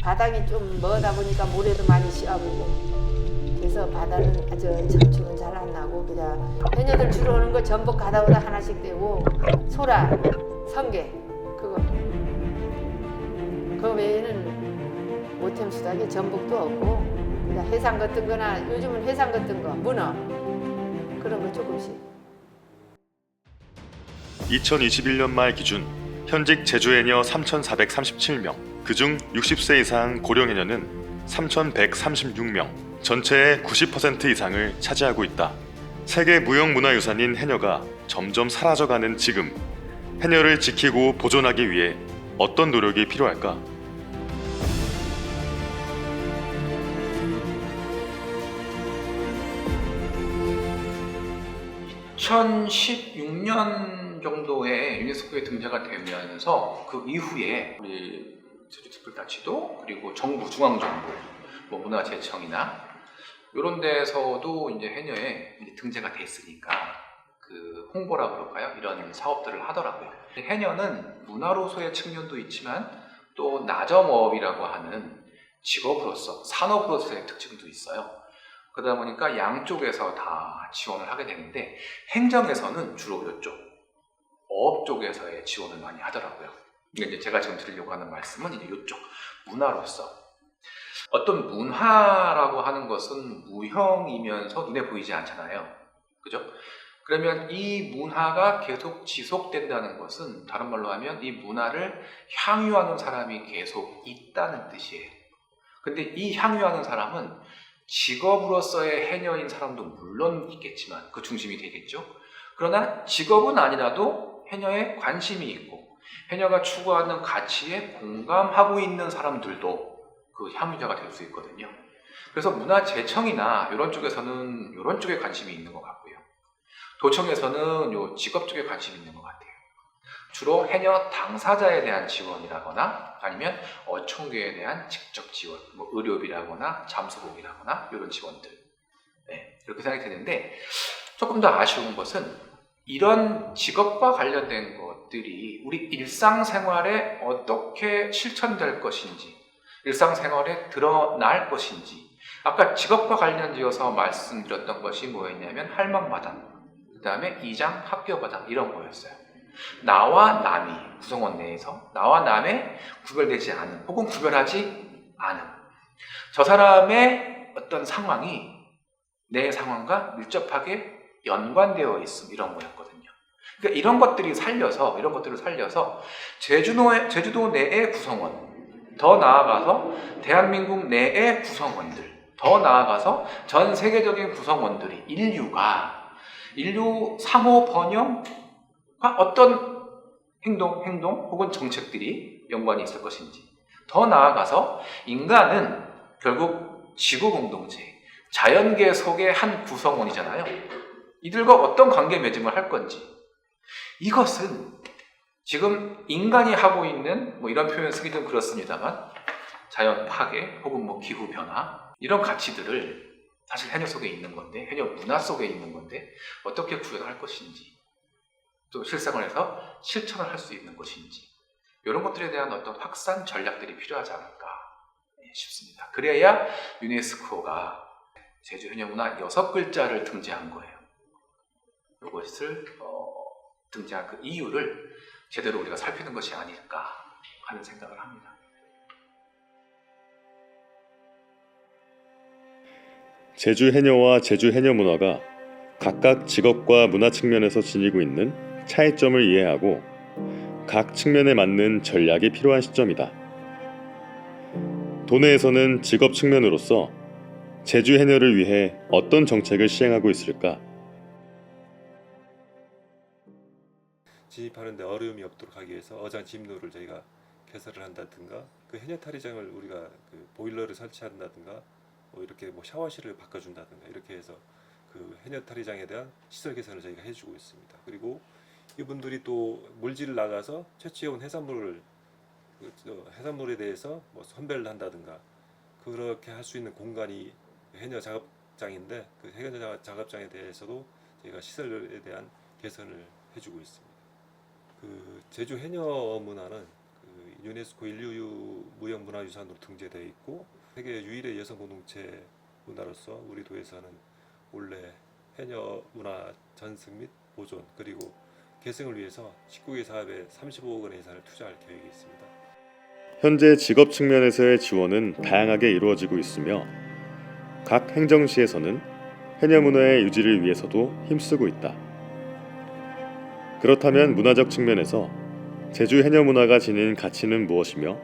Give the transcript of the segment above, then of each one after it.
바닥이 좀 멀다 보니까 모래도 많이 씌워보고 그래서 바다는 아주 참치는 잘 안 나고 그냥 해녀들 주로 오는 거 전복 가다오다 하나씩 떼고 소라, 성게 그거 외에는 모템 수닥에 전복도 없고 그냥 해삼 같은 거나 요즘은 해삼 같은 거 문어 그런 거 조금씩. 2021년 말 기준 현직 제주해녀 3,437명, 그중 60세 이상 고령해녀는 3,136명, 전체의 90% 이상을 차지하고 있다. 세계 무형문화유산인 해녀가 점점 사라져가는 지금, 해녀를 지키고 보존하기 위해 어떤 노력이 필요할까? 2016년 정도에 유네스코에 등재가 되면서 그 이후에 우리 제주특별자치도 그리고 정부, 중앙정부, 뭐 문화재청이나 이런 데서도 이제 해녀에 이제 등재가 됐으니까 그 홍보라 그럴까요? 이런 사업들을 하더라고요. 해녀는 문화로서의 측면도 있지만 또 나점업이라고 하는 직업으로서, 산업으로서의 특징도 있어요. 그러다 보니까 양쪽에서 다 지원을 하게 되는데 행정에서는 주로 이쪽 어업 쪽에서의 지원을 많이 하더라고요. 이제 제가 지금 드리려고 하는 말씀은 이제 이쪽 문화로서 어떤 문화라고 하는 것은 무형이면서 눈에 보이지 않잖아요. 그죠? 그러면 이 문화가 계속 지속된다는 것은 다른 말로 하면 이 문화를 향유하는 사람이 계속 있다는 뜻이에요. 근데 이 향유하는 사람은 직업으로서의 해녀인 사람도 물론 있겠지만 그 중심이 되겠죠. 그러나 직업은 아니라도 해녀에 관심이 있고 해녀가 추구하는 가치에 공감하고 있는 사람들도 그 향유자가 될 수 있거든요. 그래서 문화재청이나 이런 쪽에서는 이런 쪽에 관심이 있는 것 같고요. 도청에서는 요 직업 쪽에 관심이 있는 것 같아요. 주로 해녀 당사자에 대한 지원이라거나 아니면 어촌계에 대한 직접 지원, 뭐 의료비라거나 잠수복이라거나 이런 지원들, 이렇게 생각이 되는데 조금 더 아쉬운 것은 이런 직업과 관련된 것들이 우리 일상생활에 어떻게 실천될 것인지, 일상생활에 드러날 것인지. 아까 직업과 관련지어서 말씀드렸던 것이 뭐였냐면 할망마당, 그 다음에 이장 학교마당 이런 거였어요. 나와 남이 구성원 내에서 나와 남의 구별되지 않은 혹은 구별하지 않은 저 사람의 어떤 상황이 내 상황과 밀접하게 연관되어 있음 이런 거였거든요. 그러니까 이런 것들을 살려서 제주도 내의 구성원, 더 나아가서 대한민국 내의 구성원들, 더 나아가서 전 세계적인 구성원들이 인류 상호 번영 어떤 행동 혹은 정책들이 연관이 있을 것인지, 더 나아가서 인간은 결국 지구 공동체, 자연계 속의 한 구성원이잖아요. 이들과 어떤 관계 맺음을 할 건지, 이것은 지금 인간이 하고 있는 뭐 이런 표현 쓰기 좀 그렇습니다만 자연 파괴 혹은 뭐 기후 변화 이런 가치들을 사실 해녀 속에 있는 건데, 해녀 문화 속에 있는 건데 어떻게 구현할 것인지, 또 실생활에서 실천을 할 수 있는 것인지 이런 것들에 대한 어떤 확산 전략들이 필요하지 않을까 싶습니다. 그래야 유네스코가 제주 해녀문화 6글자를 등재한 거예요. 이것을 등재한 그 이유를 제대로 우리가 살피는 것이 아닐까 하는 생각을 합니다. 제주 해녀와 제주 해녀 문화가 각각 직업과 문화 측면에서 지니고 있는 차이점을 이해하고 각 측면에 맞는 전략이 필요한 시점이다. 도내에서는 직업 측면으로서 제주 해녀를 위해 어떤 정책을 시행하고 있을까? 진입하는데 어려움이 없도록 하기 위해서 어장 진입로를 저희가 개설을 한다든가, 그 해녀 탈의장을 우리가 그 보일러를 설치한다든가, 뭐 이렇게 뭐 샤워실을 바꿔준다든가 이렇게 해서 그 해녀 탈의장에 대한 시설 개선을 저희가 해주고 있습니다. 그리고 이분들이 또 물질을 나가서 채취해온 해산물에 대해서 뭐 선별을 한다든가 그렇게 할 수 있는 공간이 해녀 작업장인데, 그 해녀 작업장에 대해서도 저희가 시설에 대한 개선을 해주고 있습니다. 그 제주 해녀 문화는 그 유네스코 인류 무형문화유산으로 등재되어 있고 세계 유일의 여성 공동체 문화로서 우리 도에서는 올해 해녀 문화 전승 및 보존 그리고 계승을 위해서 19개 사업에 35억 원의 예산을 투자할 계획이 있습니다. 현재 직업 측면에서의 지원은 다양하게 이루어지고 있으며 각 행정시에서는 해녀 문화의 유지를 위해서도 힘쓰고 있다. 그렇다면 문화적 측면에서 제주 해녀 문화가 지닌 가치는 무엇이며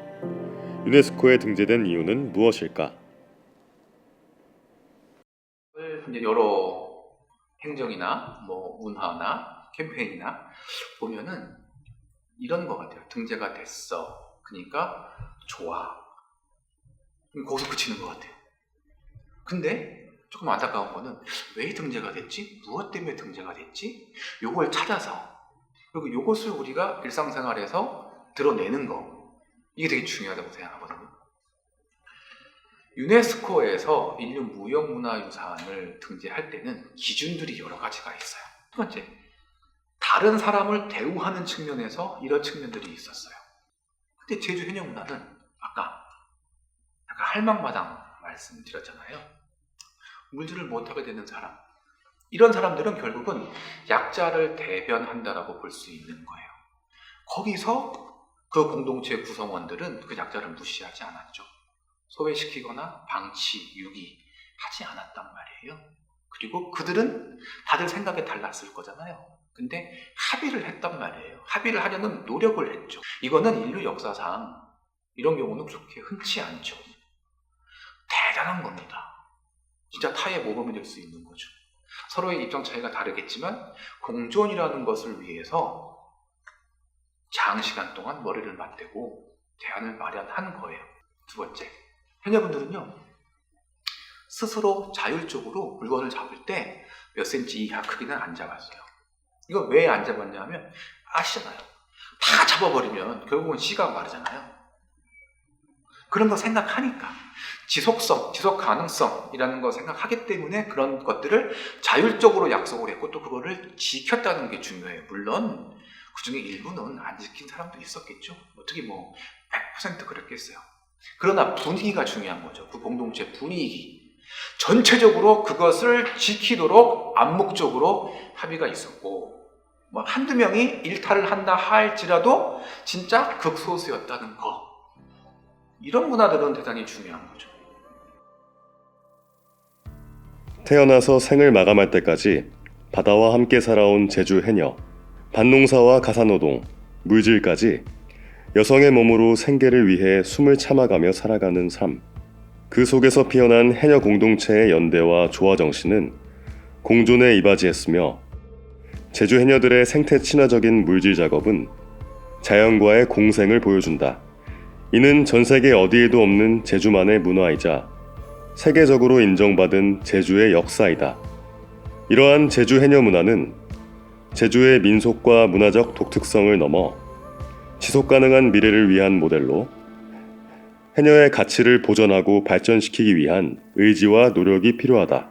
유네스코에 등재된 이유는 무엇일까? 이제 여러 행정이나 뭐 문화나 캠페인이나 보면은 이런 것 같아요. 등재가 됐어. 그러니까 좋아. 거기서 그치는 것 같아요. 근데 조금 안타까운 거는 왜 등재가 됐지? 무엇 때문에 등재가 됐지? 요걸 찾아서 그리고 요것을 우리가 일상생활에서 드러내는 거 이게 되게 중요하다고 생각하거든요. 유네스코에서 인류 무형문화유산을 등재할 때는 기준들이 여러 가지가 있어요. 첫 번째, 다른 사람을 대우하는 측면에서 이런 측면들이 있었어요. 근데 제주 해녀문화는 아까 할망마당 말씀드렸잖아요. 물질을 못하게 되는 사람, 이런 사람들은 결국은 약자를 대변한다라고 볼 수 있는 거예요. 거기서 그 공동체 구성원들은 그 약자를 무시하지 않았죠. 소외시키거나 방치, 유기하지 않았단 말이에요. 그리고 그들은 다들 생각이 달랐을 거잖아요. 근데 합의를 했단 말이에요. 합의를 하려는 노력을 했죠. 이거는 인류 역사상 이런 경우는 그렇게 흔치 않죠. 대단한 겁니다. 진짜 타의 모범이 될 수 있는 거죠. 서로의 입장 차이가 다르겠지만 공존이라는 것을 위해서 장시간 동안 머리를 맞대고 대안을 마련한 거예요. 두 번째, 해녀분들은요 스스로 자율적으로 물건을 잡을 때 몇 센치 이하 크기는 안 잡았어요. 이거 왜 안 잡았냐 하면 아시잖아요. 다 잡아버리면 결국은 씨가 마르잖아요. 그런 거 생각하니까 지속성, 지속 가능성이라는 거 생각하기 때문에 그런 것들을 자율적으로 약속을 했고 또 그거를 지켰다는 게 중요해요. 물론 그 중에 일부는 안 지킨 사람도 있었겠죠. 어떻게 뭐 100% 그랬겠어요. 그러나 분위기가 중요한 거죠. 그 공동체 분위기. 전체적으로 그것을 지키도록 암묵적으로 합의가 있었고 뭐 한두 명이 일탈을 한다 할지라도 진짜 극소수였다는 거. 이런 문화들은 대단히 중요한 거죠. 태어나서 생을 마감할 때까지 바다와 함께 살아온 제주 해녀, 밭농사와 가사노동, 물질까지 여성의 몸으로 생계를 위해 숨을 참아가며 살아가는 삶. 그 속에서 피어난 해녀 공동체의 연대와 조화 정신은 공존에 이바지했으며 제주 해녀들의 생태 친화적인 물질 작업은 자연과의 공생을 보여준다. 이는 전 세계 어디에도 없는 제주만의 문화이자 세계적으로 인정받은 제주의 역사이다. 이러한 제주 해녀 문화는 제주의 민속과 문화적 독특성을 넘어 지속가능한 미래를 위한 모델로 해녀의 가치를 보존하고 발전시키기 위한 의지와 노력이 필요하다.